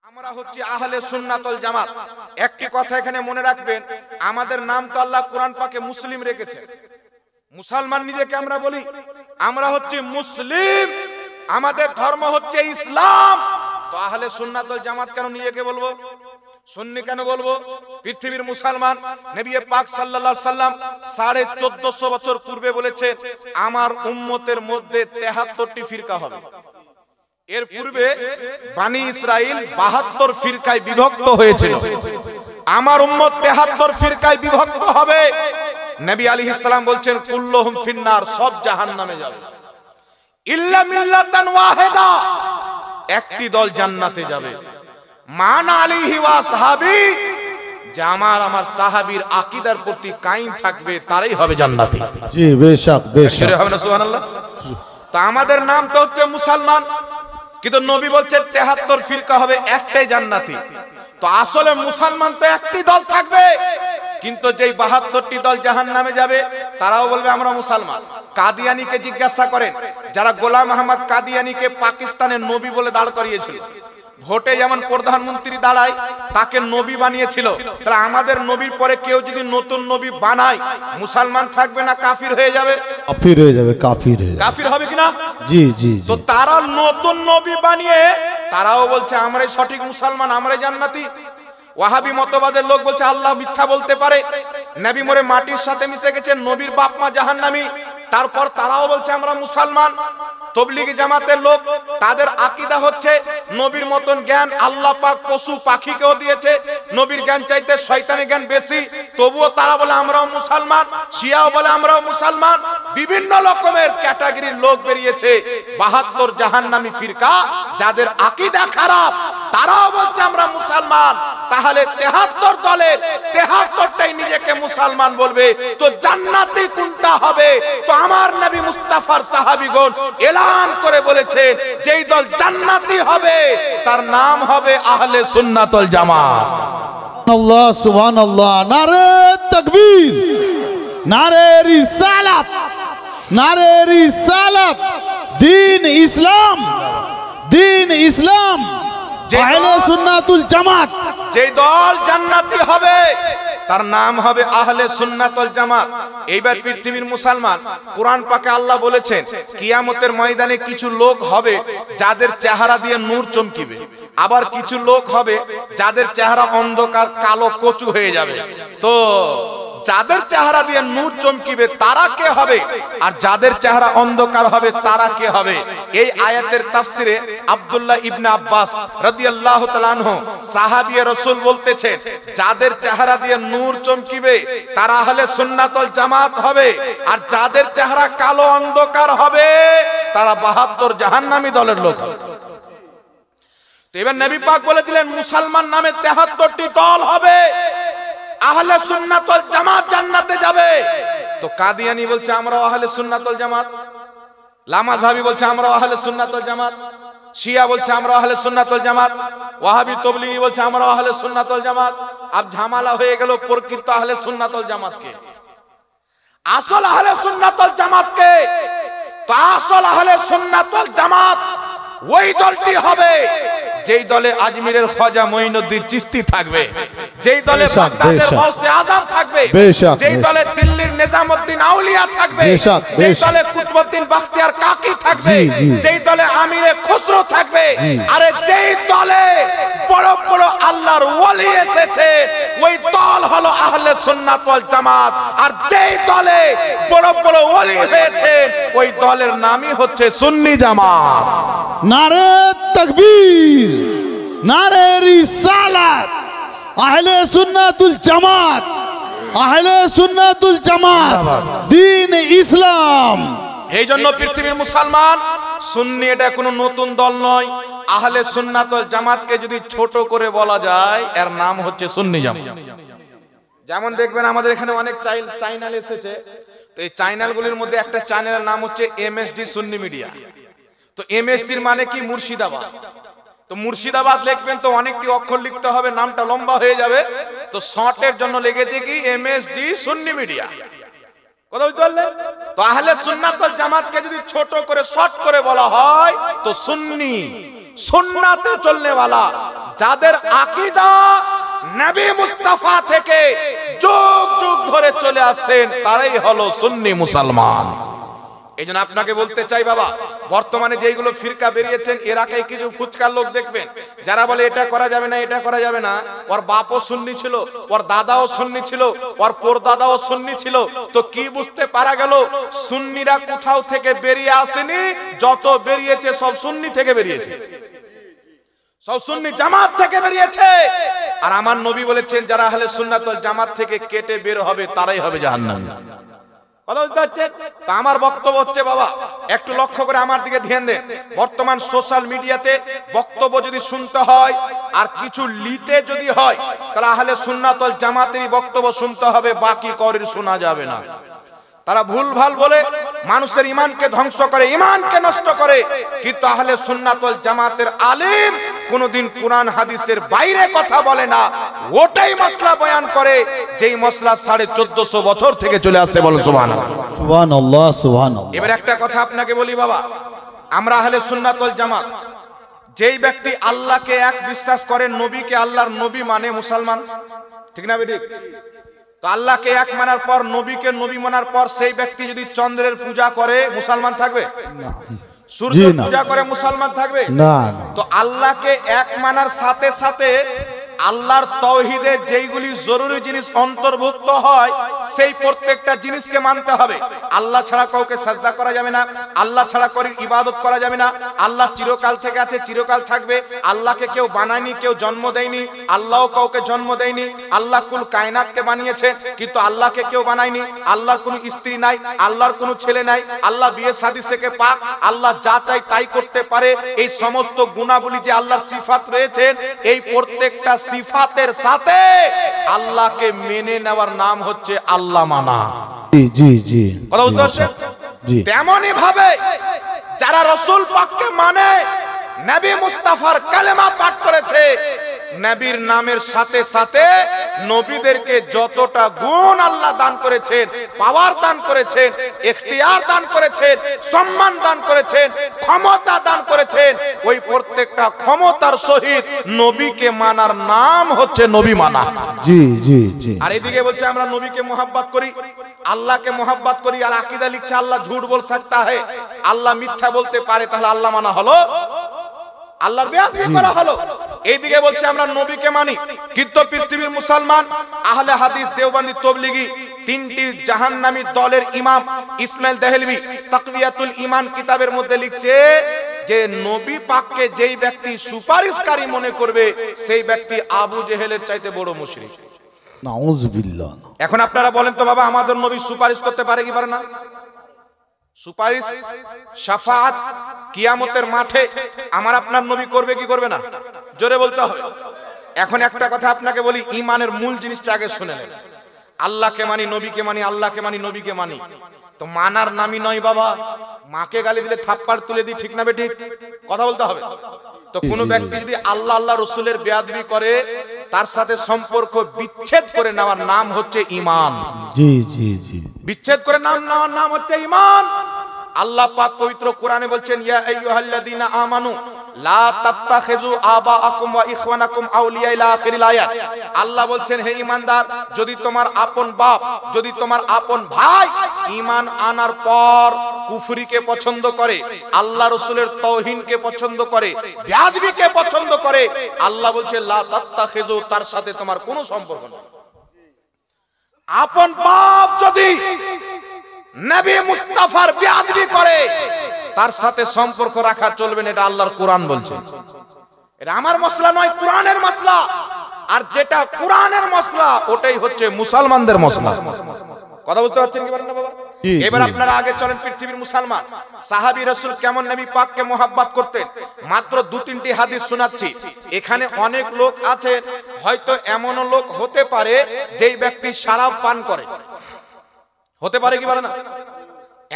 আমরা হচ্ছে আহলে সুন্নাত ওয়াল জামাত। একটি কথা এখানে মনে রাখবেন, আমাদের নাম তো আল্লাহ কোরআন পাকে মুসলিম রেখেছে। মুসলমান নিজেকে আমরা বলি, আমরা হচ্ছে মুসলিম, আমাদের ধর্ম হচ্ছে ইসলাম। তো আহলে সুন্নাত ওয়াল জামাত কেন নিজেকে বলবো? সুন্নি কেন বলবো? পৃথিবীর মুসলমান নবী পাক সাল্লাল্লাহু আলাইহি সাল্লাম 1450 বছর পূর্বে বলেছেন, আমার উম্মতের মধ্যে 73টি ফিরকা হবে। এর পূর্বে বানি ইসরাইল 72 ফিরকায় বিভক্ত হয়েছিল। আমার উম্মত 73 ফিরকায় বিভক্ত হবে। নবী আলাইহিস সালাম বলছেন, কুল্লুহুম ফিন্নার, সব জাহান্নামে যাবে, ইল্লা মিল্লাতান ওয়াহিদা, একটি দল জান্নাতে যাবে। মান আলাইহি ওয়া সাহাবী, যে আমার সাহাবীর আকীদার প্রতি কায়েম থাকবে তারাই হবে জান্নাতি। জি বেশক বেশক, হবে না? সুবহানাল্লাহ। তো আমাদের নাম তো হচ্ছে মুসলমান, কিন্তু নবী বলছেন 73 ফিরকা হবে, একটাই জান্নাতি। তো আসলে মুসলমান তো একটি দল থাকবে, কিন্তু যেই 72টি দল জাহান্নামে যাবে তারাও বলবে আমরা মুসলমান। কাদিয়ানীকে জিজ্ঞাসা করেন, যারা গোলাম আহমদ কাদিয়ানীকে পাকিস্তানের নবী বলে দাঁড় করিয়েছিল, ভোটে যেমন প্রধানমন্ত্রী দাঁড়ায় তাকে নবী বানিয়েছিল, তাহলে আমাদের নবীর পরে কেউ যদি নতুন নবী বানায়, মুসলমান থাকবে না কাফির হয়ে যাবে? কাফির হয়ে যাবে, কাফির হয়ে যাবে। কাফির হবে কিনা? জি জি। তো তারা নতুন নবী বানিয়ে তারাও বলছে আমরাই সঠিক মুসলমান, আমরাই জান্নাতি। ওয়াহাবি মতবাদের লোক বলছে আল্লাহ মিথ্যা বলতে পারে, নবী মরে মাটির সাথে মিশে গেছে, নবীর বাপ মা জাহান্নামী, তারপর তারাও বলছে আমরা মুসলমান। তবলিগি জামাতের লোক, তাদের আকীদা হচ্ছে নবীর মতন জ্ঞান আল্লাহ পাক পশু পাখিকেও দিয়েছে, নবীর জ্ঞান চাইতে শয়তানের জ্ঞান বেশি, তবুও তারা বলে আমরাও মুসলমান। শিয়াও বলে আমরাও মুসলমান। বিভিন্ন রকমের ক্যাটাগরির লোক বেরিয়েছে। 72 জাহান্নামী ফিরকা, যাদের আকীদা খারাপ, তারাও বলছে আমরা মুসলমান। তাহলে 73 দলের 73টাই নিজেকে মুসলমান বলবে, তো জান্নাতি কোনটা হবে? তো আমার নবী মুস্তাফার সাহাবীগণ এলান করে বলেছে, যেই দল জান্নাতি হবে তার নাম হবে আহলে সুন্নাত ওয়াল জামাত। আল্লাহ সুবহানাল্লাহ, নারে তাকবীর, নারে রিসালাত, নারে রিসালাত, দ্বীন ইসলাম, দ্বীন ইসলাম, আহলে সুন্নাতুল জামাত। যেই দল জান্নাতি হবে তার নাম হবে আহলে সুন্নাত ওয়াল জামাত। এইবার পৃথিবীর মুসলমান, কোরআন পাকে আল্লাহ বলেছেন, কিয়ামতের ময়দানে কিছু লোক হবে যাদের চেহারা দিয়ে নূর চমকিবে, আবার কিছু লোক হবে যাদের চেহারা অন্ধকার কালো কচু হয়ে যাবে। তো যাদের চেহারা দিয়ে নূর চমকিবে তারা কে হবে, আর যাদের চেহারা অন্ধকার হবে তারা কে হবে? এই আয়াতের তাফসিরে আব্দুল্লাহ ইবনে আব্বাস রাদিয়াল্লাহু তাআলা আনহু সাহাবী রাসূল বলতেছেন, যাদের চেহারা দিয়ে নূর চমকিবে তারা আহলে সুন্নাত ওয়াল জামাত হবে, আর যাদের চেহারা কালো অন্ধকার হবে তারা 72 জাহান্নামী দলের লোক হবে। তো এবার নবী পাক বলে দিলেন, মুসলমান নামে 73টি দল হবে, আহলে সুন্নাত ওয়াল জামাত জান্নাতে যাবে। তো কাদিয়ানী বলছে আমরা আহলে সুন্নাত ওয়াল জামাত, লামাযহাবী বলছে আমরা আহলে সুন্নাত ওয়াল জামাত, শিয়া বলছে আমরা আহলে সুন্নাত ওয়াল জামাত, ওয়াহাবী তবলিগি বলছে আমরা আহলে সুন্নাত ওয়াল জামাত। আব ঝামেলা হয়ে গেল প্রকৃত আহলে সুন্নাত ওয়াল জামাত কে? আসল আহলে সুন্নাত ওয়াল জামাত কে? তো আসল আহলে সুন্নাত ওয়াল জামাত ওই দলটি হবে যেই দলে আজমিরের খাজা মঈনুদ্দিন চিশতি থাকবে, যেই দলে বাগদাদের গাউসে আজম থাকবে, যেই দলে দিল্লির নিজামউদ্দিন আউলিয়া থাকবে, যেই দলে কুতুবউদ্দিন বখতিয়ার কাকি থাকবে, যেই দলে আমিরে খুসরো থাকবে, আরে যেই দলে বড় বড় আল্লাহর ওলি এসেছে ওই দল হলো আহলে সুন্নাত ওয়াল জামাত। আর যেই দলে বড় বড় ওলি হয়েছে ওই দলের নামই হচ্ছে সুন্নি জামাত। নারে তাকবীর, নারে রিসালাত, আহলে সুন্নাতুল জামাত, আহলে সুন্নাতুল জামাত, দ্বীন ইসলাম। এই জন্য পৃথিবীর মুসলমান, সুন্নি এটা কোনো নতুন দল নয়। আহলে সুন্নাত ওয়াল জামাতকে যদি ছোট করে বলা যায়, এর নাম হচ্ছে সুন্নি জামাত। যেমন দেখবেন আমাদের এখানে অনেক চ্যানেল এসেছে, তো এই চ্যানেলগুলির মধ্যে একটা চ্যানেলের নাম হচ্ছে এমএসডি সুন্নি মিডিয়া। তো এমএসডির মানে কি? মুর্শিদাবাদ। তো মুর্শিদাবাদ লিখবেন তো অনেকটি অক্ষর লিখতে হবে, নামটা লম্বা হয়ে যাবে, তো শর্টের জন্য লেগেছে কি এমএসডি সুন্নি মিডিয়া। কথা বুঝতে পারলেন? তো আহলে সুন্নাত ওয়াল জামাতকে যদি ছোট করে শর্ট করে বলা হয় তো সুন্নি, সুন্নাতে চলনেওয়ালা, যাদের আকীদা নবী মুস্তাফা থেকে যুগ যুগ ধরে চলে আসছেন, তারাই হলো সুন্নি মুসলমান। এই জন্য আপনাকে বলতে চাই বাবা, বর্তমানে যেগুলো ফিরকা বেরিয়েছেন, এরাকে কিছু ফুচকার লোক দেখবেন যারা বলে এটা করা যাবে না, এটা করা যাবে না। ওর বাপও সুন্নি ছিল, ওর দাদাও সুন্নি ছিল, ওর পরদাদাও সুন্নি ছিল। তো কি বুঝতে পারা গেল? সুন্নিরা কোথাও থেকে বেরিয়ে আসেনি, যত বেরিয়েছে সব সুন্নি থেকে বেরিয়েছে, সব সুন্নি জামাত থেকে বেরিয়েছে। আর আমার নবী বলেছেন, যারা আহলে সুন্নাত ওয়াল জামাত থেকে কেটে বের হবে, তারাই হবে জাহান্নামী। কথা বুঝতে পারছেন? তো আমার বক্তব্য হচ্ছে বাবা, একটু লক্ষ্য করে আমার দিকে ধ্যান দেন। বর্তমান সোশ্যাল মিডিয়াতে বক্তব্য যদি শুনতে হয় আর কিছু লিতে যদি হয়, তাহলে আহলে সুন্নাত ওয়াল জামাতেরই বক্তব্য শুনতে হবে, বাকি কারোর শোনা যাবে না। তারা ভুলভাল বলে মানুষের ঈমানকে ধ্বংস করে, ঈমানকে নষ্ট করে। কিন্তু আহলে সুন্নাত ওয়াল জামাতের আলেম কোনদিন কোরআন হাদিসের বাইরে কথা বলে না, ওটাই মাসলা বয়ান করে যেই মাসলা 1450 বছর থেকে চলে আসছে। বলেন সুবহানাল্লাহ। সুবহানাল্লাহ, সুবহানাল্লাহ। এবার একটা কথা আপনাকে বলি বাবা, আমরা আহলে সুন্নাত ওয়াল জামাত, যেই ব্যক্তি আল্লাহকে এক বিশ্বাস করে, নবীকে আল্লাহর নবী মানে মুসলমান, ঠিক না বেঠিক? তো আল্লাহকে এক মানার পর, নবীকে নবী মানার পর, সেই ব্যক্তি যদি চন্দ্রের পূজা করে, মুসলমান থাকবে? না। সূর্যের পূজা করে, মুসলমান থাকবে? না। তো আল্লাহকে এক মানার সাথে সাথে আল্লাহর তাওহীদে যেইগুলি জরুরি জিনিস অন্তর্ভুক্ত হয়, সেই প্রত্যেকটা জিনিসকে মানতে হবে। আল্লাহ ছাড়া কাউকে সাজদা করা যাবে না, আল্লাহ ছাড়া কারোর ইবাদত করা যাবে না। আল্লাহ চিরকাল থেকে আছে, চিরকাল থাকবে। আল্লাহকে কেউ বানায়নি, কেউ জন্ম দেয়নি, আল্লাহও কাউকে জন্ম দেয়নি। আল্লাহ কুল কায়নাতকে বানিয়েছেন, কিন্তু আল্লাহকে কেউ বানায়নি। আল্লাহর কোনো স্ত্রী নাই, আল্লাহর কোনো ছেলে নাই, আল্লাহ বিয়ে শাদী থেকে পাক, আল্লাহ যা চাই তাই করতে পারে। এই সমস্ত গুণাবলী যে আল্লাহর সিফাত রয়েছেন, এই প্রত্যেকটা সিফাতের সাথে আল্লাহকে মেনে নেওয়ার নাম হচ্ছে আল্লাহ মানা। জি জি জি, কথা বুঝতে পারছেন? জি। তেমনি ভাবে যারা রাসূল পাককে মানে, নবী মুস্তাফার কালেমা পাঠ করেছে, নবীর নামের সাথে সাথে নবীদেরকে যতটা গুণ আল্লাহ দান করেছেন, পাওয়ার দান করেছেন, ইখতিয়ার দান করেছেন, সম্মান দান করেছেন, ক্ষমতা দান করেছেন, ওই প্রত্যেকটা ক্ষমতার সহিত নবীকে মানার নাম হচ্ছে নবী মানা। জি জি জি। আর এদিকে বলছে আমরা নবীকে মোহাব্বত করি, আল্লাহকে মোহাব্বত করি, আর আকীদা লিখছে আল্লাহ ঝুট বল सकता है, আল্লাহ মিথ্যা বলতে পারে, তাহলে আল্লাহ মানা হলো? আল্লাহর বেয়াদবি করা হলো। এইদিকে বলছে আমরা নবীকে মানি, কিন্তু পৃথিবীর মুসলমান আহলে হাদিস, দেওবন্দি, তবলিগি, তিনটি জাহান্নামী দলের ইমাম ইসমাইল দেহলভি তাকওয়াতুল ঈমান কিতাবের মধ্যে লিখছে যে নবী পাককে যেই ব্যক্তি সুপারিশকারী মনে করবে, সেই ব্যক্তি আবু জেহেলের চাইতে বড় মুশরিক। নাউযুবিল্লাহ। এখন আপনারা বলেন তো বাবা, আমাদের নবী সুপারিশ করতে পারে কি পারে না? সুপারিশ, শাফাআত কিয়ামতের মাঠে আমার আপনার নবী করবে কি করবে না? জোরে বলতে হবে। এখন একটা কথা আপনাকে বলি, ঈমানের মূল জিনিসটা আগে শুনে নেন। আল্লাহকে মানি, নবীকে মানি, আল্লাহকে মানি, নবীকে মানি। তো মানার নামই নয় বাবা, মাকে গালি দিলে থাপ্পড় তুলে দিই, ঠিক না বেঠিক? কথা বলতে হবে। তো কোন ব্যক্তি যদি আল্লাহ আল্লাহ রাসূলের বেয়াদবি করে, তার সাথে সম্পর্ক বিচ্ছেদ করে নেওয়ার নাম হচ্ছে ঈমান। জি জি জি। বিচ্ছেদ করে নাম নেওয়ার নাম হচ্ছে ঈমান। আল্লাহ পাক পবিত্র কোরআনে বলছেন, ইয়া আইয়ুহাল্লাযীনা আমানু লা তাত্তাখিযু আবাআকুম ওয়া ইখওয়ানাকুম আউলিয়া ইলা আখিরিল আয়াত। আল্লাহ বলছেন, হে ঈমানদার, যদি তোমার আপন বাপ, যদি তোমার আপন ভাই ঈমান আনার পর কুফরিকে পছন্দ করে, আল্লাহ রাসূলের তাওহীদকে পছন্দ করে, বেয়াদবিকে পছন্দ করে, আল্লাহ বলছে লা তাত্তাখিযু, তার সাথে তোমার কোনো সম্পর্ক নেই। আপন বাপ যদি নবী মুস্তাফার বেয়াদবি করে, তার সাথে সম্পর্ক রাখা চলবে না। এটা আল্লাহর কোরআন বলছে। এটা আমার মসলা নয়, কোরআনের মসলা। আর যেটা কোরআনের মসলা, ওটাই হচ্ছে মুসলমানদের মসলা। কথা বলতে পারছেন কি না বাবা? এবার আপনারা আগে চলেন, পৃথিবীর মুসলমান সাহাবী রাসূল কেমন নবী পাককে মোহাব্বত করতেন, মাত্র 2-3টি হাদিস শোনাচ্ছি। এখানে অনেক লোক আছে, হয়তো এমনও লোক হতে পারে যেই ব্যক্তি শরাব পান করে, হতে পারে কি পারে না?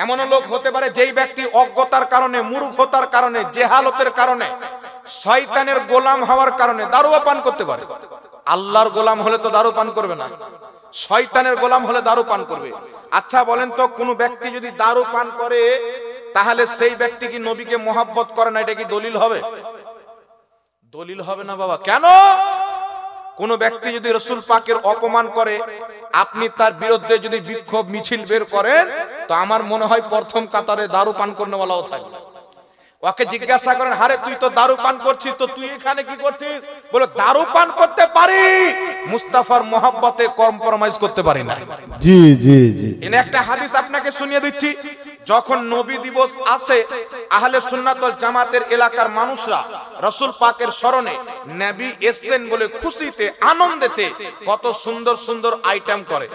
এমনও লোক হতে পারে যেই ব্যক্তি অজ্ঞতার কারণে, মূর্খতার কারণে, জেহালতের কারণে, শয়তানের গোলাম হওয়ার কারণে দারুও পান করতে পারে। আল্লাহর গোলাম হলে তো দারু পান করবে না, শয়তানের গোলাম হলে দারু পান করবে। আচ্ছা বলেন তো, কোন ব্যক্তি যদি দারু পান করে, তাহলে সেই ব্যক্তি কি নবীকে মোহাব্বত করে না? এটা কি দলিল হবে? দলিল হবে না বাবা। কেন? কোন ব্যক্তি যদি রাসূল পাকের অপমান করে, আপনি তার বিরুদ্ধে যদি বিক্ষোভ মিছিল বের করেন, তো আমার মনে হয় প্রথম কাতারে দারু পান করনেওয়ালাও থাকবে। ওকে জিজ্ঞাসা করেন, হারে তুই তো দারু পান করছিস, তো তুই এখানে কি করছিস? বলে দারু পান করতে পারি, মুস্তাফার মহব্বতে কম্প্রোমাইজ করতে পারি না। জি জি জি। এনে একটা হাদিস আপনাকে শুনিয়ে দিচ্ছি। যখন নবী দিবস আসে, আহলে সুন্নাত ওয়াল জামাতের এলাকার মানুষরা রাসূল পাকের স্মরণে নবী এসেছেন বলে খুশিতে আনন্দেতে কত সুন্দর সুন্দর আইটেম করে,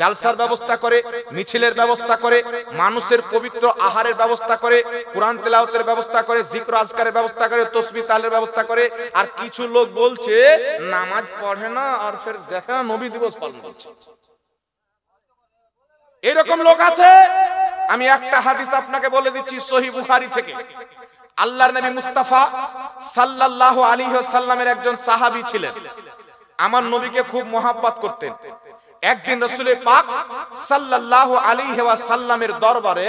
জালসার ব্যবস্থা করে, মিছিলের ব্যবস্থা করে, মানুষের পবিত্র আহারের ব্যবস্থা করে, কোরআন তেলাওয়াতের ব্যবস্থা করে, জিক্র আজকারের ব্যবস্থা করে, তাসবিহ তাহলিলের ব্যবস্থা করে। আর কিছু লোক বলছে নামাজ পড়ে না আর ফের দেখে না নবী দিবস পালন করছে। এরকম লোক আছে। আমি একটা হাদিস আপনাকে বলে দিচ্ছি সহিহ বুখারী থেকে। আল্লাহর নবী মুস্তাফা সাল্লাল্লাহু আলাইহি ওয়াসাল্লামের একজন সাহাবী ছিলেন, আমার নবীকে খুব মহব্বত করতেন। একদিন রাসূল পাক সাল্লাল্লাহু আলাইহি ওয়াসাল্লামের দরবারে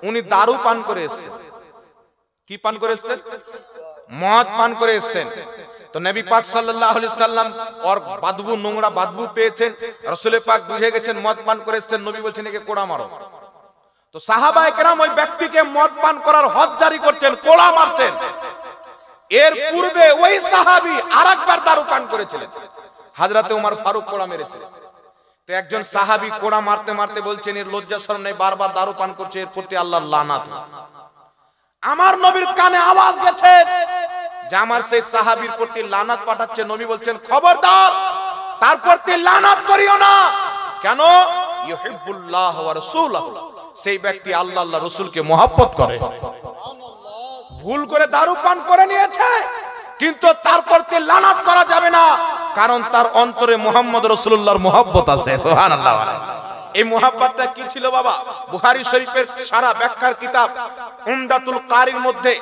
উনি দারু পান করে এসেছেন। কি পান করে এসেছেন? মদ পান করে এসেছেন। তো নবী পাক সাল্লাল্লাহু আলাইহি সাল্লাম ওর বাদবু, নোংরা বাদবু পেয়েছেন। রাসূল পাক বুঝে গেছেন মদ পান করে এসেছেন। নবী বলছেন একে কোড়া মারো। তো সাহাবায়ে কেরাম ওই ব্যক্তিকে মদ পান করার হদ জারি করছেন, কোড়া মারছেন। এর পূর্বে ওই সাহাবী আরেকবার দারু পান করেছিলেন, হযরতে ওমর ফারুক কোড়া মেরেছিলেন। তো একজন সাহাবী কোড়া মারতে মারতে বলছেন এর লজ্জা শরম নেই, বারবার দারু পান করছে, এর প্রতি আল্লাহর লানাত। আমার নবীর কানে আওয়াজ গেছে যে আমার সেই সাহাবীর প্রতি লানাত পাঠাচ্ছে। নবী বলছেন খবরদার, তার প্রতি লানাত করিও না। কেন? ইউহিব্বুল্লাহ ওয়া রাসূলুহু, সেই ব্যক্তি আল্লাহ আল্লাহ রাসূলকে মহব্বত করে। ভুল করে দারু পান করে নিয়েছে, কিন্তু তার প্রতি লানাত করা যাবে না, কারণ তার অন্তরে মুহাম্মদ রাসূলুল্লাহর মহব্বত আছে। সুবহানাল্লাহ। এই মহব্বতটা কি ছিল বাবা? বুখারী শরীফের সারা ব্যাখ্যার কিতাব উমদাতুল কারির মধ্যে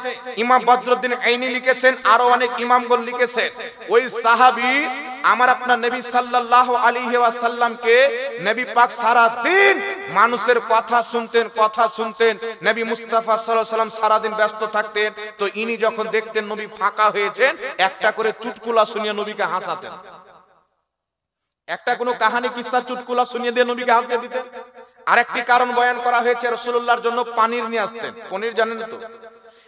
ইমাম বদরুদ্দিন আইনি লিখেছেন, আরো অনেক ইমামগণ লিখেছেন। ওই সাহাবী আমার আপনার নবী সাল্লাল্লাহু আলাইহি ওয়াসাল্লামকে, নবী পাক সারা দিন মানুষের কথা শুনতেন। নবী মুস্তাফা সাল্লাল্লাহু আলাইহি ওয়াসাল্লাম সারা দিন ব্যস্ত থাকতেন। তো ইনি যখন দেখতেন নবী ফাঁকা হয়েছেন, একটা করে চুটকুলা শুনিয়ে নবীকে হাসাতেন। একটা কোনো কাহিনী কিসসা চুটকুলা শুনিয়ে দিয়ে নবীকে হাসিয়ে দিতেন। আরেকটি কারণ বয়ান করা হয়েছে, রাসূলুল্লাহর জন্য পনির নিয়ে আসতেন। পনির জানেন তো?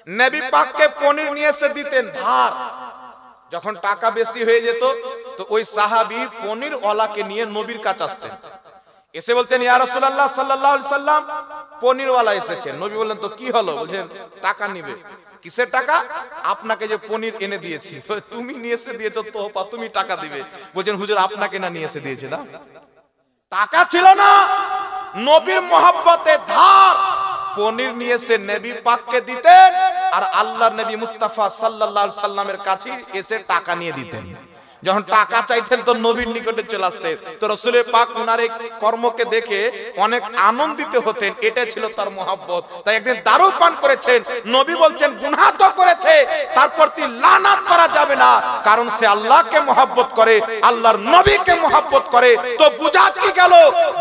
নবী পাককে পনির নিয়ে এসে দিতেন ধার। যখন টাকা বেশি হয়ে যেত, তো ওই সাহাবী পনির ওয়ালাকে নিয়ে নবীর কাছে আসতেন। এসে বলতেন ইয়া রাসূলুল্লাহ সাল্লাল্লাহু আলাইহি সাল্লাম, পনির ওয়ালা এসেছেন। নবী বললেন তো কি হলো? বলছেন টাকা নিবে। কিসের টাকা? আপনাকে যে পনির এনে দিয়েছি। তুমি নিয়ে এসে দিয়েছো তো তুমি টাকা দিবে। বলছেন হুজুর আপনাকে না নিয়ে এসে দিয়েছে না? টাকা ছিল না, নবীর মহব্বতে ধার পনির নিয়ে এসে নবী পাককে দিতেন, আর আল্লাহর নবী মুস্তাফা সাল্লাল্লাহু আলাইহি সাল্লামের কাছে এসে টাকা নিয়ে দিতেন। যখন টাকা চাইতেন তো নবীর নিকটে চলে আসতেন। তো রাসূল পাক ওনার এই কর্মকে দেখে অনেক আনন্দিত হতেন, এটা ছিল তার মহব্বত। তাই একদিন দারু পান করেছেন, নবী বলছেন গুনাহ তো করেছে, তার প্রতি লানাত করা যাবে না, কারণ সে আল্লাহকে মহব্বত করে, আল্লাহর নবীকে মহব্বত করে। তো বুঝা কি গেল,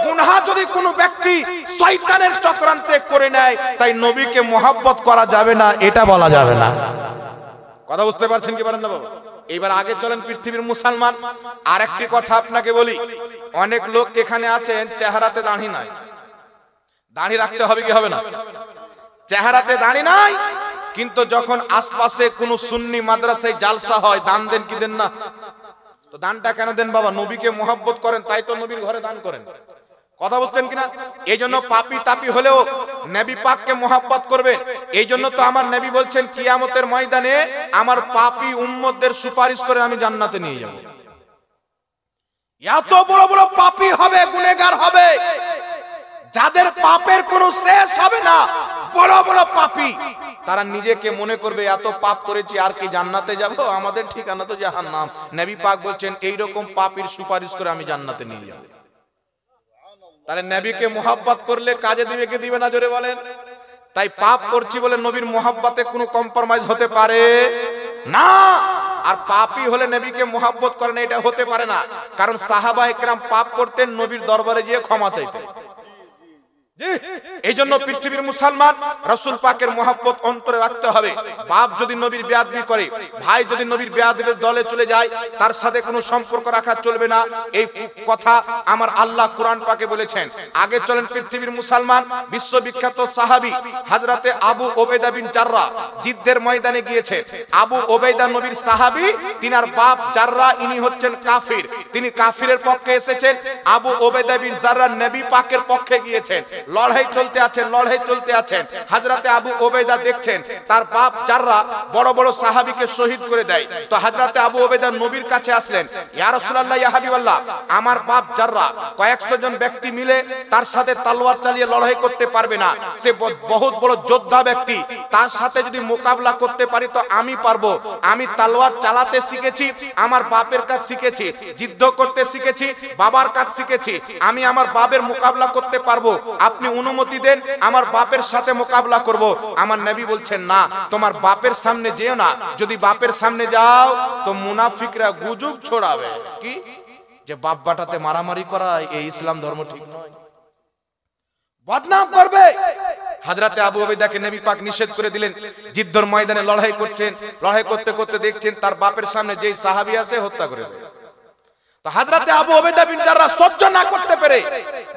গুনাহ যদি কোনো ব্যক্তি শয়তানের চক্রান্তে করে নেয়, তাই নবীকে মহব্বত করা যাবে না, এটা বলা যাবে না। কথা বুঝতে পারছেন কি পারেন না বাবা? এইবার আগে চলেন পৃথিবীর মুসলমান। আরেকটি কথা আপনাকে বলি, অনেক লোক এখানে আছেন চেহারাতে দাড়ি নাই। দাড়ি রাখতে হবে কি হবে না? চেহারাতে দাড়ি নাই, কিন্তু যখন আশপাশে কোন সুন্নি মাদ্রাসায় জালসা হয়, দান দেন কি দেন না? তো দানটা কেন দেন বাবা? নবীকে মহব্বত করেন, তাই তো নবীর ঘরে দান করেন। কথা বলছেন কিনা? এই জন্য পাপী তাপী হলেও নবী পাককে মহব্বত করবেন। এই জন্য তো আমার নবী বলছেন কিয়ামতের ময়দানে আমার পাপী উম্মতদের সুপারিশ করে আমি জান্নাতে নিয়ে যাব। এত বড় বড় পাপী হবে, গুনাহগার হবে, যাদের পাপের কোনো শেষ হবে না, বড় বড় পাপী, তারা নিজেকে মনে করবে এত পাপ করেছি আর কি জান্নাতে যাব, আমাদের ঠিকানা তো জাহান্নাম। নবী পাক বলছেন এইরকম পাপীর সুপারিশ করে আমি জান্নাতে নিয়ে যাব। তাহলে নবীকে মুহাব্বত করলে কাজে দিবে কি দিবে না, জোরে বলেন? তাই পাপ করছি বলে নবীর মুহাব্বতে কোনো কম্প্রোমাইজ হতে পারে না। আর পাপী হলে নবীকে মুহাব্বত করে না, এটা হতে পারে না। কারণ সাহাবা একরাম পাপ করতেন, নবীর দরবারে গিয়ে ক্ষমা চাইতেন। এই জন্য পৃথিবীর মুসলমান রাসূল পাকের মহব্বত অন্তরে রাখতে হবে। বাপ যদি নবীর বেয়াদবি করে, ভাই যদি নবীর বেয়াদবির দলে চলে যায়, তার সাথে কোনো সম্পর্ক রাখা চলবে না। এই কথা আমার আল্লাহ কোরআন পাকে বলেছেন। আগে চলেন পৃথিবীর মুসলমান বিশ্ববিখ্যাত সাহাবী হযরতে আবু ওবাইদা বিন জাররাহ জিদ্দের ময়দানে গিয়েছেন। আবু ওবাইদা নবীর সাহাবী, তিনার বাপ জাররাহ ইনি হচ্ছেন কাফির, তিনি কাফিরের পক্ষে এসেছেন। আবু ওবাইদা বিন জাররাহ নবী পাকের পক্ষে গিয়েছেন। লড়াই চলতে আছেন। হযরতে আবু ওবাইদা দেখছেন তার বাপ জাররাহ বড় বড় সাহাবীকে শহীদ করে দেয়। তো হযরতে আবু ওবাইদা নবীর কাছে আসলেন, ইয়া রাসূলুল্লাহ, ইয়া হাবিবাল্লাহ, আমার বাপ জাররাহ কয়েকশো জন ব্যক্তি মিলে তার সাথে তলোয়ার চালিয়ে লড়াই করতে পারবে না। সে বহুত বড় যোদ্ধা ব্যক্তি, তার সাথে যদি মোকাবিলা করতে পারি তো আমি পারবো। আমি তলোয়ার চালাতে শিখেছি, আমার বাপের কাছ শিখেছি, যুদ্ধ করতে শিখেছি, বাবার কাছ শিখেছি, আমি আমার বাপের মোকাবিলা করতে পারবো। আপনি অনুমতি দেন, আমার বাপের সাথে মোকাবিলা করব। আমার নবী বলছেন, না, তোমার বাপের সামনে যেও না। যদি বাপের সামনে যাও তো মুনাফিকরা গুজব ছড়াবে কি যে বাপ বাটাতে মারামারি করা এই ইসলাম ধর্ম ঠিক নয়, বদনাম করবে। হযরতে আবু ওবাইদাকে নবী পাক নিষেধ করে দিলেন। যুদ্ধের ময়দানে লড়াই করছেন, লড়াই করতে করতে দেখছেন তার বাপের সামনে যেই সাহাবী আছে হত্যা করে দেয়। তো হযরতে আবু ওবাইদা বিন জাররাহ সহ্য না করতে পেরে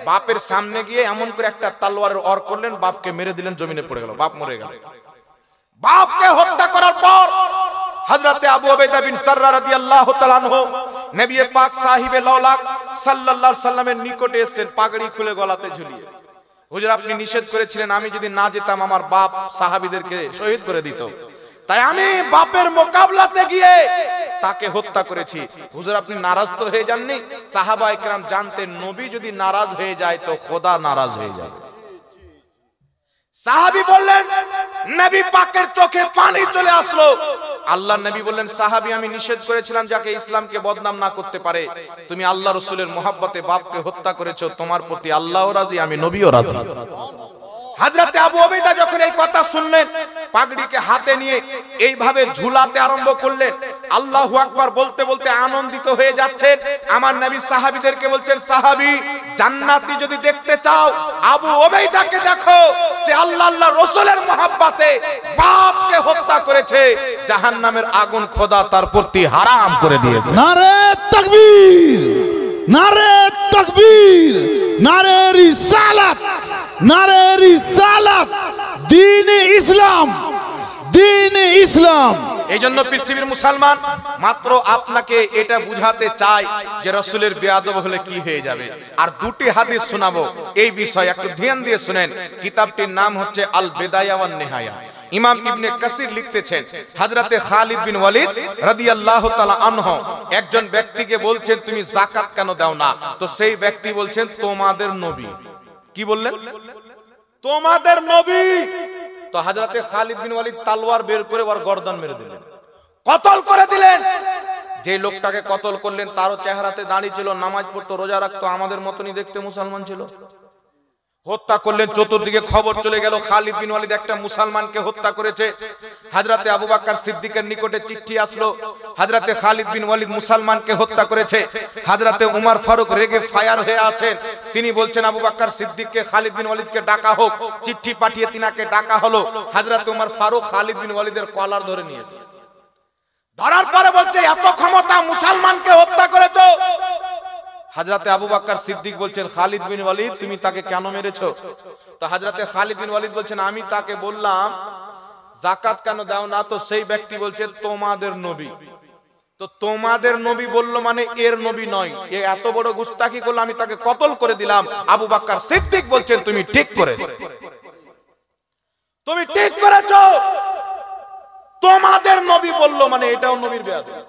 বাপের সামনে গিয়ে এমন করে একটা তলোয়ারের ওর করলেন, বাপকে মেরে দিলেন, জমিনে পড়ে গেল, বাপ মরে গেল। বাপকে হত্যা করার পর হযরতে আবু ওবাইদা বিন জাররাহ রাদিয়াল্লাহু তাআলা আনহু নবী পাক সাহিবে লাওলাক সাল্লাল্লাহু আলাইহি সাল্লামের নিকটে এসেছেন, পাগড়ি খুলে গলাতে ঝুলিয়ে। হুজুর, আপনি নিষেধ করেছিলেন, আমি যদি না যেতাম আমার বাপ সাহাবীদেরকে শহীদ করে দিত, তাই আমি বাপের মোকাবিলাতে গিয়ে তাকে হত্যা করেছি। হুজুর, আপনি নারাজ তো হয়ে যাননি? সাহাবায়ে কেরাম জানতেন নবী যদি নারাজ হয়ে যায় তো খোদা নারাজ হয়ে যায়। সাহাবী বললেন, নবী পাকের চোখে পানি চলে আসলো। আল্লাহ নবী বললেন, সাহাবী, আমি নিষেধ করেছিলাম যাকে ইসলামকে বদনাম না করতে পারে, তুমি আল্লাহ রাসূলের মহব্বতে বাপকে হত্যা করেছো, তোমার প্রতি আল্লাহও রাজি, আমি নবীও রাজি। হযরতে আবু ওবাইদা যখন এই কথা শুনলেন, পাগড়িকে হাতে নিয়ে এইভাবে ঝুলাতে আরম্ভ করলেন। আল্লাহু আকবার বলতে বলতে আনন্দিত হয়ে যাচ্ছেন। আমার নবী সাহাবীদেরকে বলছেন, সাহাবী, জান্নাতি যদি দেখতে চাও আবু ওবাইদাকে দেখো, সে আল্লাহ রাসূলের মহব্বতে বাপকে হত্যা করেছে, জাহান্নামের আগুন খোদা তার প্রতি হারাম করে দিয়েছে। নারে তাকবীর, নারে তাকবীর, নারে রিসালাত, নারে রিসালাত, দ্বীন ইসলাম, দ্বীন ইসলাম। এই জন্য পৃথিবীর মুসলমান মাত্র আপনাকে এটা বুঝাতে চাই যে রাসূলের বেয়াদব হলে কি হয়ে যাবে। আর দুটি হাদিস শোনাবো এই বিষয়ে, একটু ধ্যান দিয়ে শুনেন। কিতাবটির নাম হচ্ছে আল বিদায়া ওয়ান নিহায়া। ইমাম ইবনে কাসির লিখতেছেন, হযরতে খালিদ বিন ওয়ালিদ রাদিয়াল্লাহু তাআলা আনহু একজন ব্যক্তিকে বলছেন, তুমি যাকাত কেন দাও না? তো সেই ব্যক্তি বলছেন, তোমাদের নবী। কি বললেন? তোমাদের নবী। তো হযরতে খালিদ বিন ওয়ালিদ তলোয়ার বের করে ওর গর্দন মেরে দিলেন, কতল করে দিলেন। যে লোকটাকে কতল করলেন তারও চেহারাতে দাড়ি ছিল, নামাজ পড়তো, রোজা রাখতো, আমাদের মতনই দেখতে মুসলমান ছিল। হত্যা করলেন, চতুর্দিকে খবর চলে গেল খালিদ বিন ওয়ালিদ একটা মুসলমানকে হত্যা করেছে। হযরতে আবু বকর সিদ্দিকের নিকটে চিঠি আসলো, হযরতে খালিদ বিন ওয়ালিদ মুসলমানকে হত্যা করেছে। হযরতে উমর ফারুক রেগে ফায়ার হয়ে আছেন, তিনি বলছেন আবু বকর সিদ্দিককে খালিদ বিন ওয়ালিদকে ডাকা হোক। চিঠি পাঠিয়ে তিনাকে ডাকা হলো। হযরতে উমর ফারুক খালিদ বিন ওয়ালিদের কলার ধরে নিয়েছে, ধরার পরে বলছে, এত ক্ষমতা, মুসলমানকে হত্যা করেছো। হযরতে আবু বকর সিদ্দিক বলছেন, খালিদ বিন ওয়ালিদ, তুমি তাকে কেন মেরেছো? তো হযরতে খালিদ বিন ওয়ালিদ বলছেন, আমি তাকে বললাম যাকাত কেন দাও না? তো সেই ব্যক্তি বলছে, তোমাদের নবী। তো তোমাদের নবী বলল মানে এর নবী নয়, এ এত বড় গুস্তাখি করলো, আমি তাকে কতল করে দিলাম। আবু বকর সিদ্দিক বলছেন, তুমি ঠিক করেছো, তুমি ঠিক করেছো। তোমাদের নবী বলল মানে এটাও নবীর বেয়াদবি।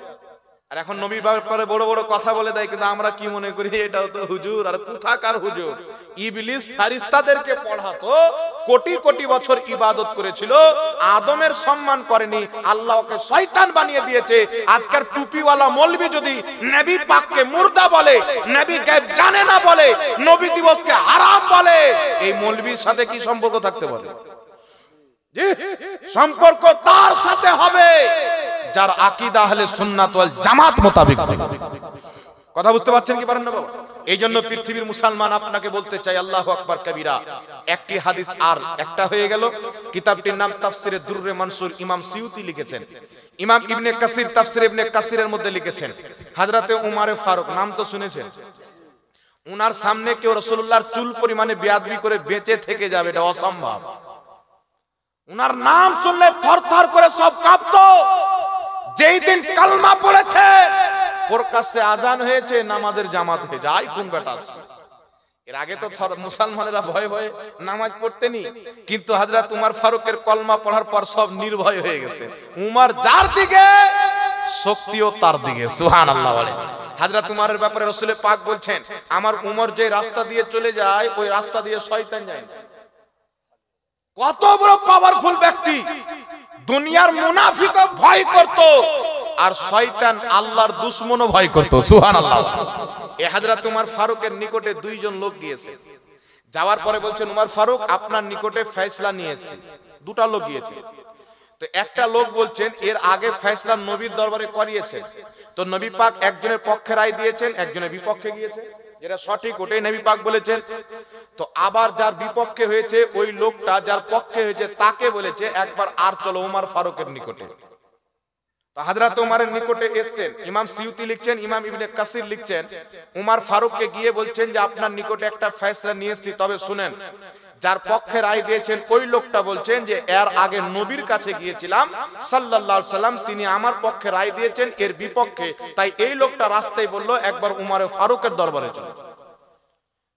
আর এখন নবীর ব্যাপারে বড় বড় কথা বলে দেয়, কিন্তু আমরা কি মনে করি এটাও তো হুজুর। আর কোথাকার হুজুর? ইবলিস ফেরেশতাদেরকে পড়াতো, কোটি কোটি বছর ইবাদত করেছিল, আদমের সম্মান করেনি, আল্লাহকে শয়তান বানিয়ে দিয়েছে। আজকের টুপিওয়ালা মৌলবি যদি নবী পাককে মুর্দা বলে, নবী গায়েব জানে না বলে, নবী দিবসকে হারাম বলে, এই মৌলবির সাথে কি সম্পর্ক থাকতে পারে? সম্পর্ক তার সাথে হবে যার আকীদা আহলে সুন্নাত ওয়াল জামাত মোতাবেক হবে। কথা বুঝতে পারছেন কি পারেন না বাবা? এই জন্য পৃথিবীর মুসলমান আপনাকে বলতে চাই আল্লাহু আকবার কবিরা। একটি হাদিস আর একটা হয়ে গেল। কিতাবটির নাম তাফসিরে দুররে মানসুর, ইমাম সিউতি লিখেছেন। ইমাম ইবনে কাসির তাফসির ইবনে কাসিরের মধ্যে লিখেছেন হযরতে উমারে ফারুক, নাম তো শুনেছেন, উনার সামনে কেউ রাসূলুল্লাহর চুল পরিমাণে বেয়াদবি করে বেঁচে থেকে যাবে, এটা অসম্ভব। উনার নাম শুনলে থরথর করে সব কাঁপতো। যেই দিন কালমা পড়েছে, প্রকাশ্যে আজান হয়েছে, নামাজের জামাত হয়ে যায়, কোন বেটা আসবে। এর আগে তো মুসলমানেরা ভয়ে ভয়ে নামাজ পড়তেনি, কিন্তু হযরত উমর ফারুকের কলমা পড়ার পর সব নির্ভয় হয়ে গেছে। উমর যার দিকে শক্তিও তার দিকে, সুবহানাল্লাহ বলে। হযরত উমরের ব্যাপারে রাসূল পাক বলছেন, আমার উমর যে রাস্তা দিয়ে চলে যায়, ওই রাস্তা দিয়ে শয়তান যায় না। কত বড় পাওয়ারফুল ব্যক্তি! দুনিয়ার মুনাফিকও ভয় করত, আর শয়তান আল্লাহর দুশমনও ভয় করত, সুবহানাল্লাহ। এই হযরত উমর ফারুকের নিকটে দুইজন লোক গিয়েছে। যাওয়ার পরে বলছেন, উমর ফারুক আপনার নিকটে ফয়সালা নিয়ে এসেছি। দুটা লোক গিয়েছে। তো একটা লোক বলছেন, এর আগে ফয়সালা নবীর দরবারে করিয়েছেন, তো নবী পাক একজনের পক্ষে রায় দিয়েছেন, একজনের বিপক্ষে গিয়েছে, যেটা সঠিক ওটাই নবী পাক বলেছেন। তো আবার যার বিপক্ষে হয়েছে, ওই লোকটা যার পক্ষে হয়েছে তাকে বলেছে, একবার আর চলো উমর ফারুকের নিকটে। তো হযরত উমরের নিকটে এসেছেন। ইমাম সিউতি লিখছেন, ইমাম ইবনে কাসির লিখছেন, উমর ফারুককে গিয়ে বলছেন যে আপনার নিকটে একটা ফয়সালা নিয়ে এসেছি, তবে শুনেন। যার পক্ষে রায় দিয়েছেন ওই লোকটা বলছেন যে এর আগে নবীর কাছে গিয়েছিলাম সাল্লাল্লাহু আলাইহি সাল্লাম, তিনি আমার পক্ষে রায় দিয়েছেন এর বিপক্ষে, তাই এই লোকটা রাস্তায় বলল একবার উমর ফারুকের দরবারে চলো।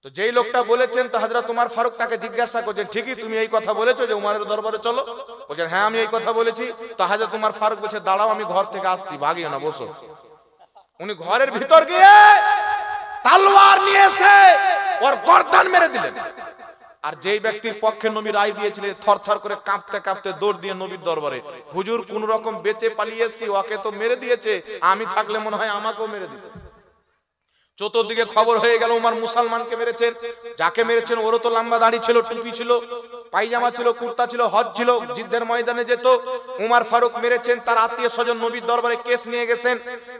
তো যেই লোকটা বলেছেন, তো হযরত উমর ফারুক তাকে জিজ্ঞাসা করছেন, ঠিকই তুমি এই কথা বলেছো যে উমরের দরবারে চলো? বলছেন, হ্যাঁ আমি এই কথা বলেছি। তো হযরত উমর ফারুক বলছে, দাঁড়াও আমি ঘর থেকে আসছি, ভাগিও না, বসো। উনি ঘরের ভিতর গিয়ে তলোয়ার নিয়ে এসে ওর গর্দান মেরে দিলেন। আর যেই ব্যক্তির পক্ষে নবী রায় দিয়েছিলেন, থরথর করে কাঁপতে কাঁপতে দৌড় দিয়ে নবীর দরবারে, হুজুর কোন রকম বেঁচে পালিয়েছি, ওকে তো মেরে দিয়েছে, আমি থাকলে মনে হয় আমাকেও মেরে দিত। চতুর্দিকে খবর হয়ে গেল উমর মুসলমানকে মেরেছেন। যাকে মেরেছেন ওরও তো লম্বা দাড়ি ছিল, টুপি ছিল, পায়জামা ছিল, কুর্তা ছিল, হজ ছিল, যুদ্ধের ময়দানে যেত। উমর ফারুক মেরেছেন, তার আত্মীয় স্বজন নবীর দরবারে কেস নিয়ে গেছেন।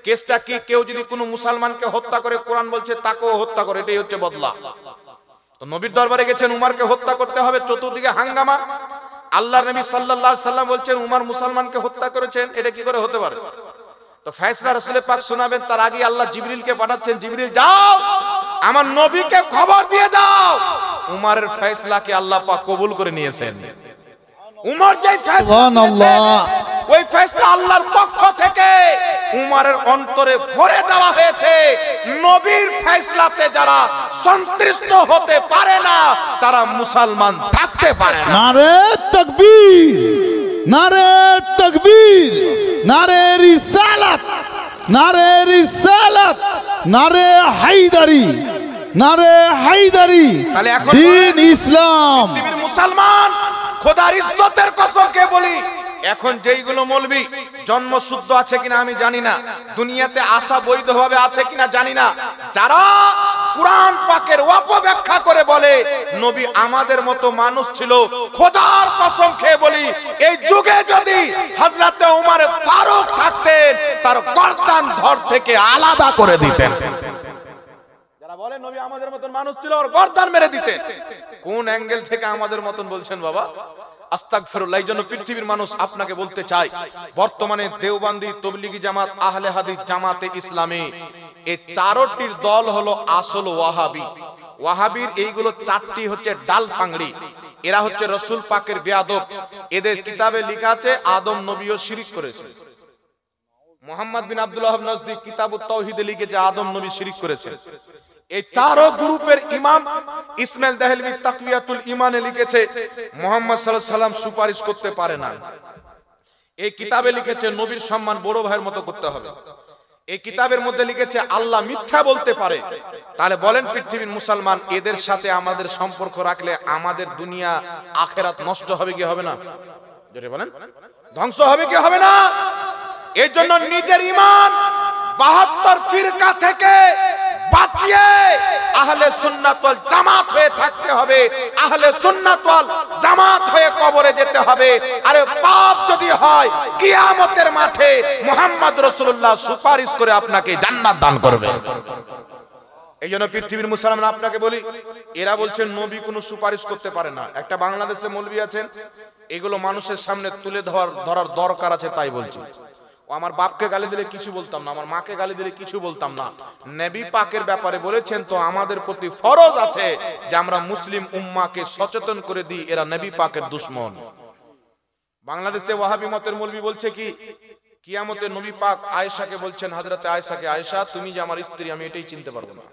কেসটা কি, কেউ যদি কোনো মুসলমানকে হত্যা করে, কোরআন বলছে তাকেও হত্যা করে, এটাই হচ্ছে বদলা। তো নবীর দরবারে গেছেন, উমরকে হত্যা করতে হবে, চতুর্দিকে হাঙ্গামা। আল্লাহর নবী সাল্লাল্লাহু আলাইহি সাল্লাম বলছেন উমর মুসলমানকে হত্যা করেছেন, এটা কি করে হতে পারে? তো ফয়সালা রাসূল পাক শোনাবেন, তার আগে আল্লাহ জিবরিলকে পাঠাচ্ছেন, জিবরিল যাও আমার নবীকে খবর দিয়ে দাও উমরের ফয়সালাকে আল্লাহ পাক কবুল করে নিয়েছেন। উমর যেই ফয়সালা দিয়েছেন, ওই ফয়সালা আল্লাহর পক্ষ থেকে উমরের অন্তরে ভরে দেওয়া হয়েছে। নবীর ফয়সালাতে যারা সন্তুষ্ট হতে পারে না, তারা মুসলমান থাকতে পারে না। নারে তাকবীর, নারে তাকবীর, নারে রিসালাত, নারে রিসালাত, নারে হায়দারি, নারে হায়দারি, তাহলে এখন দ্বীন ইসলাম। পৃথিবীর মুসলমান, খোদার ইজ্জতের কসমকে বলি, এখন যেইগুলো মৌলবি জন্মশুদ্ধ আছে কিনা আমি জানি না, দুনিয়াতে আসা বৈধভাবে আছে কিনা জানি না, যারা কুরআন পাকের অপব্যাখ্যা করে বলে নবী আমাদের মতো মানুষ ছিল, খোদার কসম খেয়ে বলি, এই যুগে যদি হযরতে উমর ফারুক থাকতেন, তার গর্দান ধর থেকে আলাদা করে দিতেন। যারা বলে নবী আমাদের মতন মানুষ ছিল, ওর গর্দান মেরে দিতেন। কোন অ্যাঙ্গেল থেকে আমাদের মতন বলছেন বাবা? আস্তাগফিরুল্লাহ। এই জন্য পৃথিবীর মানুষ আপনাকে বলতে চাই, বর্তমানে দেওবন্দি, তবলিগি জামাত, আহলে হাদিস, জামাতে ইসলামী, এই চারটির দল হলো আসল ওয়াহাবি। ওয়াহাবির এইগুলো চারটি হচ্ছে ডাল ফাংড়ি। এরা হচ্ছে রাসূল পাকের বেয়াদব। এদের কিতাবে লেখা আছে আদম নবীও শিরক করেছে। মুহাম্মদ বিন আব্দুল ওয়াহাব নজদি কিতাবুত তাওহীদে লিখেছে আদম নবী শিরক করেছে। এই চারো গ্রুপের ইমাম ইসমাইল দেহলভী তাকওয়াতুল ঈমানে লিখেছে মুহাম্মদ সাল্লাল্লাহু আলাইহি সাল্লাম সুপারিশ করতে পারে না। এই কিতাবে লিখেছে নবীর সম্মান বড় ভাইয়ের মতো করতে হবে। এই কিতাবের মধ্যে লিখেছে আল্লাহ মিথ্যা বলতে পারে। তাহলে বলেন পৃথিবীর মুসলমান, এদের সাথে আমাদের সম্পর্ক রাখলে আমাদের দুনিয়া আখিরাত নষ্ট হবে কি হবে না? জোরে বলেন, ধ্বংস হবে কি হবে না? এই জন্য নিজের ঈমান ৭২ ফিরকা থেকে বাঁচিয়ে আহলে সুন্নাত ওয়াল জামাত হয়ে থাকতে হবে। আহলে সুন্নাত ওয়াল জামাত হয়ে কবরে যেতে হবে। আরে পাপ যদি হয়, কিয়ামতের মাঠে মুহাম্মদ রাসূলুল্লাহ সুপারিশ করে আপনাকে জান্নাত দান করবে। এই জন্য পৃথিবীর মুসলমান আপনাকে বলি, এরা বলছেন নবী কোনো সুপারিশ করতে পারে না। একটা বাংলাদেশে মৌলবি আছেন, এগুলো মানুষের সামনে তুলে ধরার দরকার আছে, তাই বলছি। ও আমার বাপকে গালি দিলে কিছু বলতাম না, আমার মাকে গালি দিলে কিছু বলতাম না। নবী পাকের ব্যাপারে বলেছেন, তো আমাদের প্রতি ফরজ আছে যে আমরা মুসলিম উম্মাকে সচেতন করে দিই এরা নবী পাকের দুশমন। বাংলাদেশে ওয়াহাবি মতের মৌলবি বলছে কি, কিয়ামতে নবী পাক আয়েশাকে বলছেন, হযরতে আয়েশাকে, আয়েশা তুমি যে আমার স্ত্রী, আমি এটাই চিনতে পারবো না।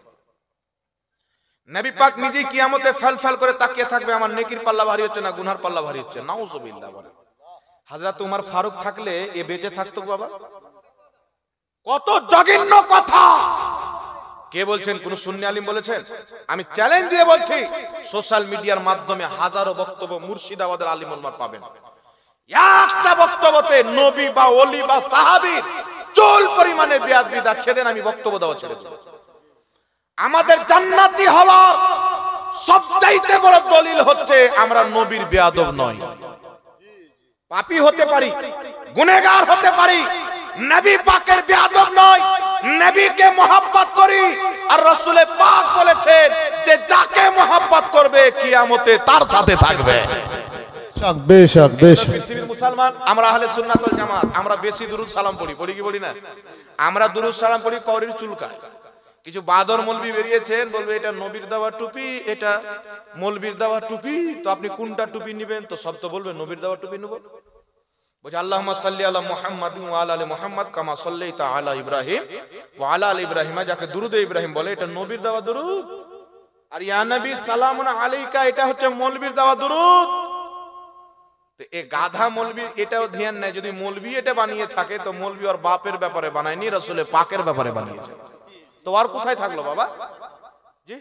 নবী পাক নিজেই কিয়ামতে ফেল করে তাকিয়ে থাকবে, আমার নেকির পাল্লা ভারী হচ্ছে না গুনহার পাল্লা ভারী হচ্ছে। নাউজুবিল্লাহ। বলে হযরত উমর ফারুক থাকলে এ বেঁচে থাকতো বাবা? কত জঘন্য কথা! কে বলছেন? কোন সুন্নি আলিম বলেছেন? আমি চ্যালেঞ্জ দিয়ে বলছি, সোশ্যাল মিডিয়ার মাধ্যমে হাজারো বক্তব্য মুর্শিদাবাদের আলিম উলামা পাবেন। একটা বক্তব্যতে নবী বা ওলি বা সাহাবীর চুল পরিমাণে বেয়াদবি খেদেন, আমি বক্তব্য দেওয়া ছেড়ে দেব। আমাদের জান্নাতি হওয়ার সবচাইতে বড় দলিল হচ্ছে আমরা নবীর বেয়াদব নই। পাপী হতে পারি, গুনাহগার হতে পারি, নবী পাকের বেয়াদব নয়, নবীকে মহব্বত করি। আর রাসূলে পাক বলেছেন যে যাকে মহব্বত করবে কিয়ামতে তার সাথে থাকবে। বেশক বেশক। পৃথিবীর মুসলমান আমরা আহলে সুন্নাত ওয়াল জামাত, আমরা বেশি দুরূদ সালাম পড়ি কি বলি না? আমরা দুরূদ সালাম পড়ি কবরের চুলকায়। কিছু বাদর মৌলবি বেরিয়েছেন, বলবে এটা নবীর দেওয়া টুপি, এটা মৌলবীর দেওয়া টুপি, তো আপনি কোনটা টুপি নেবেন? তো সব তো বলবেন নবীর দেওয়া টুপি নেব। বলছে আল্লাহুম্মা সাল্লি আলা মুহাম্মাদ ওয়া আলা আলি মুহাম্মাদ কামা সাল্লাইতা আলা ইব্রাহিম ওয়া আলা আলি ইব্রাহিম, যাকে দুরুদে ইব্রাহিম বলে এটা নবীর দেওয়া দুরুদ। আর ইয়া নবী সালামুন আলাইকা এটা হচ্ছে মৌলবীর দেওয়া দুরুদ। তো এই গাধা মৌলবি এটাও ধ্যান নাই, যদি মৌলবি এটা বানিয়ে থাকে তো মৌলবি ওর বাপের ব্যাপারে বানায়নি, রাসূলের পাকের ব্যাপারে বানিয়েছে। তো আর কোথায় থাকলো বাবা? জি,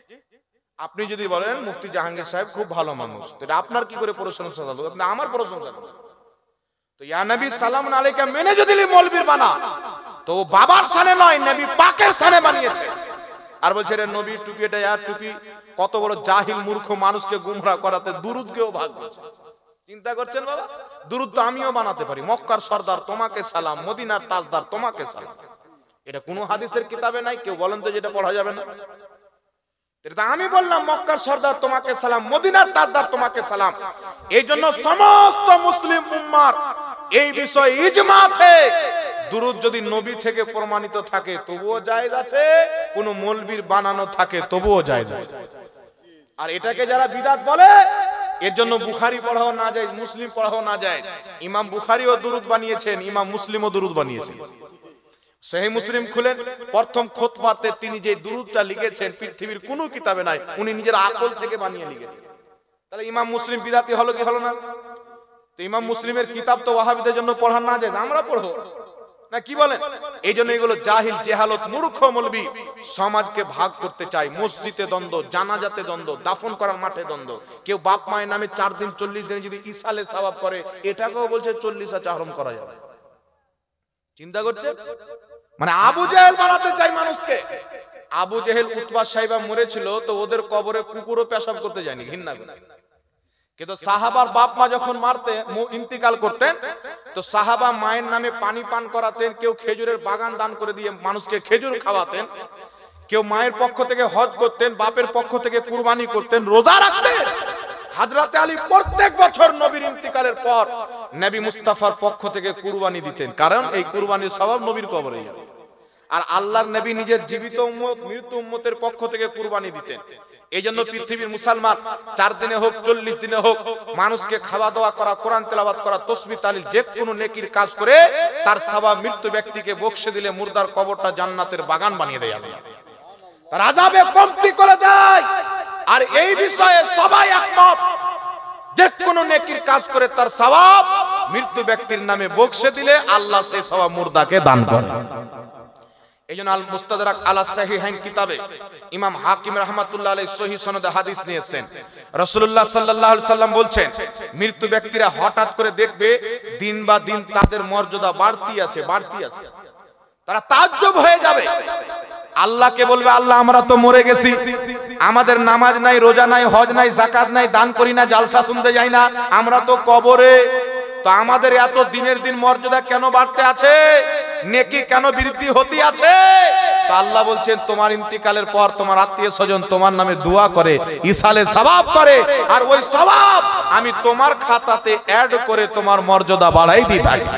আপনি যদি বলেন মুফতি জাহাঙ্গীর সাহেব খুব ভালো মানুষ, তো এটা আপনার কি করে প্রশংসা হবে? আপনি আমার প্রশংসা করবেন। তো ইয়া নবী সালামুন আলাইকা মেনে যদি মৌলবীর বানা, তো বাবার শানে নয়, নবী পাকের শানে বানিয়েছে। আর বলছে রে নবীর টুপি এটা ইয়ার টুপি। কত বড় জাহিল মূর্খ মানুষকে গুমরাহ করাতে দুরুদকেও ভাগ করছে। চিন্তা করছেন বাবা? দুরুদ তো আমিও বানাতে পারি, মক্কার সর্দার তোমাকে সালাম, মদিনার তাজদার তোমাকে সালাম। এটা কোন হাদিসের কিতাবে নাই, কেউ বলেন তো যেটা পড়া যাবে না? এটা আমি বললাম মক্কার সর্দার তোমাকে সালাম, মদিনার তাজদার তোমাকে সালাম। এই জন্য সমস্ত মুসলিম উম্মার এই বিষয়ে ইজমা আছে, দুরুদ যদি নবী থেকে প্রমাণিত থাকে তবুও জায়েজ আছে, কোন মৌলবীর বানানো থাকে তবুও জায়েজ আছে। আর এটাকে যারা বিদআত বলে, এর জন্য বুখারী পড়াও না যায়, মুসলিম পড়াও না যায়। ইমাম বুখারীও দুরুদ বানিয়েছেন, ইমাম মুসলিমও দুরুদ বানিয়েছেন। সহিহ মুসলিম খুলেন, প্রথম খুতবাতে তিনি যে দুরুদটা লিখেছেন পৃথিবীর কোনো কিতাবে নাই, উনি নিজের আকল থেকে বানিয়ে লিখেছেন। তাহলে ইমাম মুসলিম বিদআতি হলো কি হলো না? তো ইমাম মুসলিমের কিতাব তো ওয়াহাবিদের জন্য পড়া না যায়, আমরা পড়বো না কি বলেন? এই জন্য এগুলো জাহিল জেহালত মূর্খ মৌলবি সমাজকে ভাগ করতে চায়। মসজিদে দ্বন্দ্ব, জানাজাতে দ্বন্দ্ব, দাফন করার মাঠে দ্বন্দ্ব। কেউ বাপ মায়ের নামে 4 দিন 40 দিন যদি ইসালে সওয়াব করে, এটাকেও বলছে 40 আছে হারাম করা যাবে। চিন্তা করছে? মানে আবু জেহেল বানাতে চাই মানুষকে। আবু জেহেল উতবা সাইবা মরেছিল, তো ওদের কবরে কুকুরও পেশাব করতে যায়নি, ঘৃণা করে। কিন্তু সাহাবার বাপ মা যখন ইন্তিকাল করতেন, তো সাহাবা মায়ের নামে পানি পান করাতেন, কেউ খেজুরের বাগান দান করে দিয়ে মানুষকে খেজুর খাওয়াতেন, কেউ মায়ের পক্ষ থেকে হজ করতেন, বাপের পক্ষ থেকে কুরবানি করতেন, রোজা রাখতেন। হযরত আলী প্রত্যেক বছর নবীর ইন্তিকালের পর নবী মুস্তাফার পক্ষ থেকে কুরবানি দিতেন, কারণ এই কুরবানির সওয়াব নবীর কবরে যাবে। আর আল্লাহর নবী নিজের জীবিত উম্মত, মৃত উম্মতের পক্ষ থেকে কুরবানি দিতেন। এই জন্য পৃথিবীর মুসলমান 4 দিনে হোক 40 দিনে হোক মানুষকে খাওয়া দাওয়া করা, কোরআন তেলাওয়াত করা, তাসবিহ তাহলিল যে কোনো নেকির কাজ করে তার সওয়াব মৃত ব্যক্তিকে বকশে দিলে মুর্দার কবরটা জান্নাতের বাগান বানিয়ে দেয় আল্লাহ, তার আযাবে কমতি করে দেয়। আর এই বিষয়ে সবাই একমত, যে কোনো নেকির কাজ করে তার সওয়াব মৃত ব্যক্তির নামে বকশে দিলে আল্লাহ সেই সওয়াব মুর্দাকে দান করে। এইজন্য আল মুস্তাদরাক আলা সাহিহাইন কিতাবে ইমাম হাকিম রাহমাতুল্লাহ আলাইহি সহিহ সনদে হাদিস নিয়েছেন। রাসূলুল্লাহ সাল্লাল্লাহু আলাইহি সাল্লাম বলছেন, মৃত ব্যক্তিরা হঠাৎ করে দেখবে দিন বা দিন তাদের মর্যাদা বাড়তি আছে। তারা তাজ্জব হয়ে যাবে, আল্লাহকে বলবে আল্লাহ আমরা তো মরে গেছি, আমাদের নামাজ নাই, রোজা নাই, হজ নাই, যাকাত নাই, দান করি না, জালসা শুনতে যাই না, আমরা তো কবরে, তো আমাদের এত দিনের দিন মর্যাদা কেন বাড়তে আছে, নেকি কেন বৃদ্ধি হতে আছে? তো আল্লাহ বলছেন তোমার ইন্তিকালের পর তোমার আত্মীয় স্বজন তোমার নামে দোয়া করে, ইসালে সওয়াব করে, আর ওই সওয়াব আমি তোমার খাতাতে অ্যাড করে তোমার মর্যাদা বাড়াই দিই থাকি।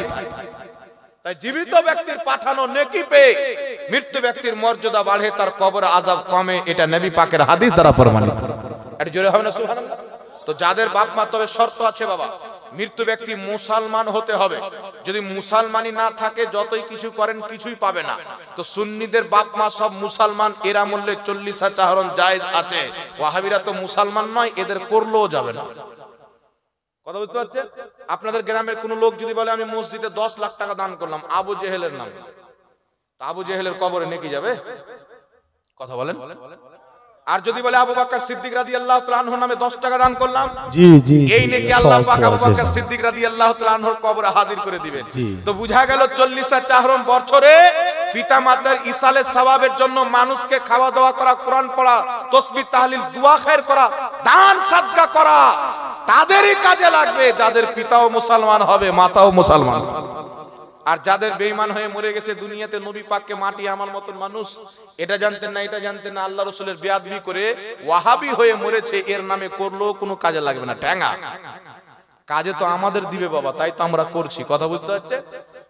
তাই জীবিত ব্যক্তির পাঠানো নেকি পেয়ে মৃত্যু ব্যক্তির মর্যাদা বাড়ে, তার কবর আযাব কমে, এটা নবী পাকের হাদিস দ্বারা প্রমাণিত। এটা জোরে হবে না সুবহানাল্লাহ? তো যাদের বাপ মা, তবে শর্ত আছে বাবা, মৃত্যু ব্যক্তি মুসলমান হতে হবে। যদি মুসলমানই না থাকে যতই কিছু করেন কিছুই পাবে না। তো সুন্নিদের বাপ মা সব মুসলমান, এরা মরলে 40 চাহরণ জায়েজ আছে। ওয়াহাবিরা তো মুসলমান নয়, এদের করলেও যাবে না। কথা বুঝতে পারছেন? আপনাদের গ্রামের কোন লোক যদি বলে আমি মসজিদে 10 লাখ টাকা দান করলাম আবু জেহেলের নামে, তা আবু জেহেলের কবরে নেকি যাবে? কথা বলেন। আর যদি বলে আবু বকর সিদ্দিক রাদিয়াল্লাহু তাআলা আনহুর নামে 10 টাকা দান করলাম, জি জি, এই নেকি আল্লাহ পাক আবু বকর সিদ্দিক রাদিয়াল্লাহু তাআলা আনহুর কবরে হাজির করে দিবেন। তো বুঝা গেল 40 চাহরম বছরে পিতা মাতার ইসালে সওয়াবের জন্য মানুষকে খাওয়া দাওয়া করা, কোরআন পড়া, তাসবিহ তাহলিল, দোয়া খায়ের করা, দান সাদকা করা তাদেরই কাজে লাগবে যাদের পিতাও মুসলমান হবে, মাতাও মুসলমান। আর যাদের বেঈমান হয়ে মরে গেছে দুনিয়াতে, নবী পাককে মাটি আমার মতন মানুষ এটা জানতেন না, এটা জানতেন না, আল্লাহ রাসূলের বেয়াদবি করে ওয়াহাবি হয়ে মরেছে, এর নামে করলেও কোনো কাজে লাগবে না। ঠ্যাঙ্গা কাজে তো আমাদের দিবে বাবা, তাই তো আমরা করছি। কথা বুঝতে পারছে?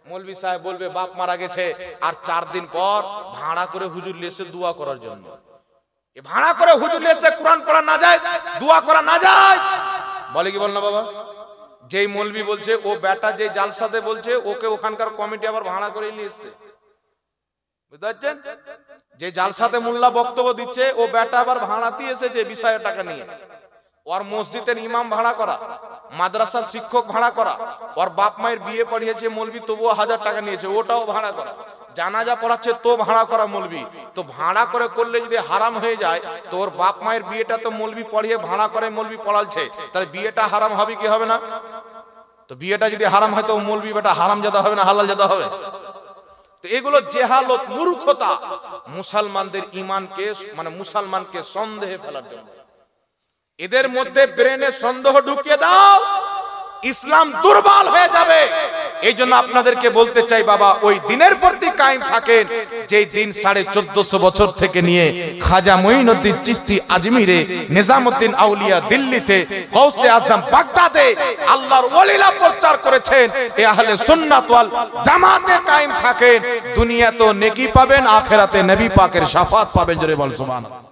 মৌলভী সাহেব বলবে বাপ মারা গেছে, আর 4 দিন পর ভাড়া করে হুজুর লেসে দোয়া করার জন্য। এ ভাড়া করে হুজুর লেসে কোরআন পড়া না যায়, দোয়া করা না যায়, বলে কি বল না বাবা? যেই মৌলভী বলছে ও বেটা যে জালসাতে বলছে, ওকে ওখানকার কমিটি আবার ভাড়া করে নিয়ে এসেছে। বুঝতে পারছেন? যে জালসাতে মোল্লা বক্তব্য দিচ্ছে, ও বেটা আবার ভাড়াতে এসেছে বিষয়ে টাকা নিয়ে। ওর মসজিদের ইমাম ভাড়া করা, মাদ্রাসার শিক্ষক ভাড়া করা, ওর বাপ মায়ের বিয়ে পড়িয়েছে মৌলভী, তবুও 1000 টাকা নিয়েছে, ওটাও ভাড়া করা। জানাজা পড়াচ্ছে তো ভাড়া করা মৌলভী। তো ভাড়া করে করলে যদি হারাম হয়ে যায়, তো ওর বাপ মায়ের বিয়েটা তো মৌলভী পড়িয়ে ভাড়া করে মৌলভী পড়ালছে, তাহলে বিয়েটা হারাম হবে কি হবে না? তো বিয়েটা যদি হারাম হয় তো মৌলভী বেটা হারামজাদা হবে না হালাল জাদা হবে? তো এগুলো জেহালত, মূর্খতা, মুসলমানদের ঈমানকে মানে মুসলমানকে সন্দেহে ফেলার জন্য। এদের মধ্যে ব্রেনে সন্দেহ ঢুকিয়ে দাও, ইসলাম দুর্বল হয়ে যাবে। এই জন্য আপনাদেরকে বলতে চাই বাবা, ওই দিনের প্রতি কায়েম থাকেন যেই দিন 1450 বছর থেকে নিয়ে খাজা মঈনুদ্দিন চিশতি আজমিরে, নিজামউদ্দিন আউলিয়া দিল্লিতে, গৌসে আজম বাগদাদে আল্লাহর ওলিরা প্রচার করেছেন। এ আহলে সুন্নাত ওয়াল জামাতে কায়েম থাকেন, দুনিয়াতেও নেকি পাবেন, আখিরাতে নবী পাকের শাফাত পাবেন। জোরে বল সুবহানাল্লাহ।